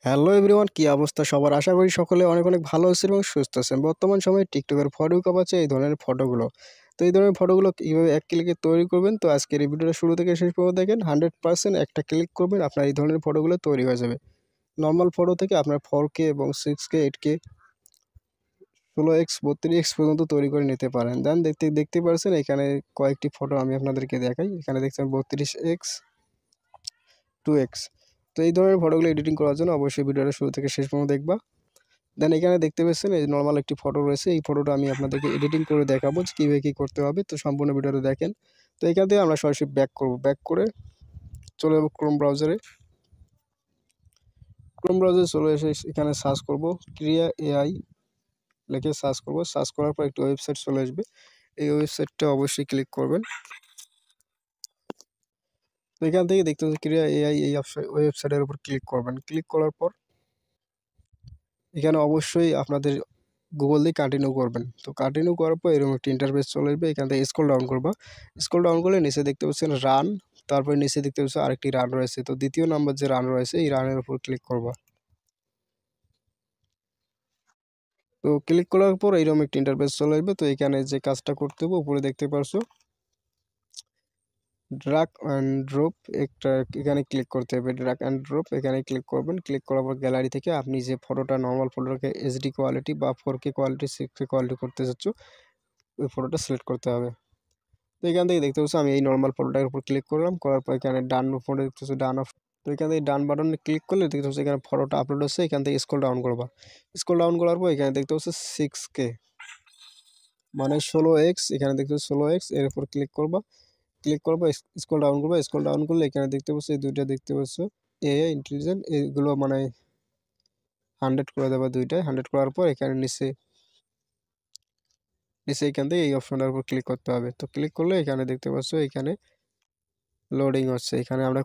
Hello everyone, কি অবস্থা সবার? আশা করি সকলে অনেক অনেক ভালো আছেন এবং সুস্থ আছেন। বর্তমান সময়ে টিকটকের ফটো কাপাচ্ছে এই ধরনের ফটোগুলো। তো এই ধরনের ফটোগুলো কীভাবে এক ক্লিকে তৈরি করবেন, তো আজকের এই ভিডিওটা শুরু থেকে শেষ পর্যন্ত দেখেন। 100% একটা ক্লিক করবেন, আপনার এই ধরনের ফটোগুলো তৈরি হয়ে যাবে। নর্মাল ফটো থেকে আপনার 4K এবং 6K 8K 16x 32x পর্যন্ত তৈরি করে নিতে পারেন। দেন দেখতে পাচ্ছেন এখানে কয়েকটি ফটো আমি আপনাদেরকে দেখাই। এখানে দেখছেন 32x 2x। তো এই ধরনের ফটোগুলো এডিটিং করার জন্য অবশ্যই ভিডিওটা শুরু থেকে শেষ পর্যন্ত দেখবা। দেন এখানে দেখতে পাচ্ছেন এই নর্মাল একটি ফটো রয়েছে। এই ফটোটা আমি আপনাদেরকে এডিটিং করে দেখাবো যে কীভাবে কী করতে হবে। তো সম্পূর্ণ ভিডিওটা দেখেন। তো এখান থেকে আমরা সরাসরি ব্যাক করব। ব্যাক করে চলে যাবো ক্রোম ব্রাউজারে। ক্রোম ব্রাউজারে চলে এসে এখানে সার্চ করব ক্রিয়া এআই লিখে সার্চ করব। সার্চ করার পর একটি ওয়েবসাইট চলে আসবে। এই ওয়েবসাইটটা অবশ্যই ক্লিক করবেন। তো এখান থেকে দেখতে পাচ্ছেন ক্রিয়া এআই, এই ওয়েবসাইটের উপর ক্লিক করবেন। ক্লিক করার পর এখানে অবশ্যই আপনাদের গুগল দিয়ে কন্টিনিউ করবেন। তো কন্টিনিউ করার পর এরকম একটা ইন্টারফেস চলে আসবে। এখান থেকে স্ক্রল ডাউন করবা। স্ক্রল ডাউন করলে নিচে দেখতে পাচ্ছেন রান, তারপরে নিচে দেখতে পাচ্ছেন আরেকটি রান রয়েছে। তো দ্বিতীয় নাম্বার যে রান রয়েছে এই রানের উপর ক্লিক করবা। তো ক্লিক করার পর এইরকম একটা ইন্টারফেস চলে আসবে। তো এখানে যে কাজটা করতে হবে উপরে দেখতে পারছো ড্রাগ অ্যান্ড ড্রপ, একটা এখানে ক্লিক করতে হবে। ড্রাগ অ্যান্ড ড্রপ এখানে ক্লিক করবেন। ক্লিক করার পর গ্যালারি থেকে আপনি যে ফটোটা নর্মাল ফটোটাকে এইচডি কোয়ালিটি বা 4K কোয়ালিটি 6K কোয়ালিটি করতে চাচ্ছ ওই ফটোটা সিলেক্ট করতে হবে। তো এখান থেকে দেখতে পাচ্ছ আমি এই নর্মাল ফটোটার উপর ক্লিক করলাম। করার পর এখানে ডান উপরে দেখতে পাচ্ছ ডান অফ। তো এখান থেকে ডান বাটনে ক্লিক করলে দেখতে পাচ্ছ এখানে ফটোটা আপলোড হচ্ছে। এখান থেকে স্ক্রল ডাউন করবা। স্ক্রল ডাউন করার পর এখানে দেখতে পাচ্ছ 6K মানে 16x, এখানে দেখতে পাচ্ছ 16x এর উপর ক্লিক করবা। ক্লিক করবো, স্ক্রল ডাউন করবো। স্ক্রল ডাউন করলে এখানে দেখতে পাচ্ছ এই দুইটা দেখতে পাচ্ছ এআই ইন্টেলিজেন্ট, এগুলো মানে 100 করে দেবা দুইটাই। 100 করার পর এখানে নিচে এখান থেকে এই অপশনটার উপর ক্লিক করতে হবে। তো ক্লিক করলে এখানে দেখতে পাচ্ছ এখানে লোডিং হচ্ছে। এখানে আমরা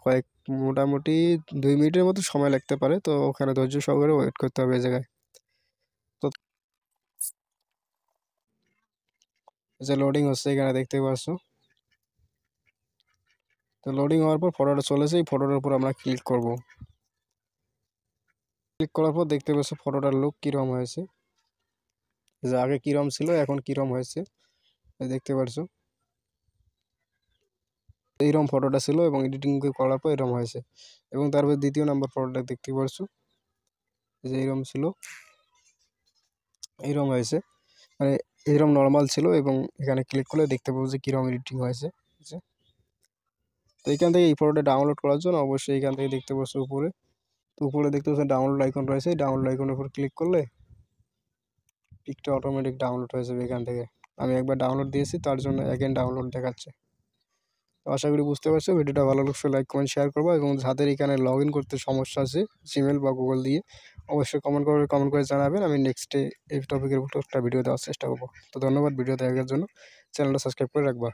মোটামুটি 2 মিনিটের মতো সময় লাগতে পারে। তো ওখানে ধৈর্য সহকারে ওয়েট করতে হবে এই জায়গায়। তো যে লোডিং হচ্ছে এখানে দেখতে পাচ্ছ। তো লোডিং হওয়ার পর ফটোটা চলেছে। এই ফটোটার উপর আমরা ক্লিক করব। ক্লিক করার পর দেখতে পাচ্ছ ফটোটার লুক কীরকম হয়েছে, যে আগে কীরকম ছিল এখন কীরকম হয়েছে দেখতে পারছো। এইরকম ফটোটা ছিল এবং এডিটিং করার পর এরকম হয়েছে। এবং তারপর দ্বিতীয় নাম্বার ফটোটা দেখতে পারছো যে এইরকম ছিল, এইরকম হয়েছে। মানে এইরকম নর্মাল ছিল এবং এখানে ক্লিক করলে দেখতে পাবো যে কীরকম এডিটিং হয়েছে। তো এখান থেকে এই ফটোটা ডাউনলোড করার জন্য অবশ্যই এখান থেকে দেখতে পাচ্ছ উপরে। তো উপরে দেখতে পাচ্ছ ডাউনলোড আইকন রয়েছে। ডাউনলোড আইকনের উপর ক্লিক করলে পিকটা অটোমেটিক ডাউনলোড হয়ে যাবে এখান থেকে। আমি একবার ডাউনলোড দিয়েছি তার জন্য অ্যাগেন ডাউনলোড দেখাচ্ছে। তো আশা করি বুঝতে পারছো। ভিডিওটা ভালো লাগলে লাইক কমেন্ট শেয়ার করবো এবং যাদের এখানে লগ ইন করতে সমস্যা আছে জিমেল বা গুগল দিয়ে অবশ্যই কমেন্ট করে জানাবেন। আমি নেক্সটে এই টপিকের উপর একটা ভিডিও দেওয়ার চেষ্টা করবো। তো ধন্যবাদ ভিডিও দেখার জন্য। চ্যানেলটা সাবস্ক্রাইব করে রাখবা।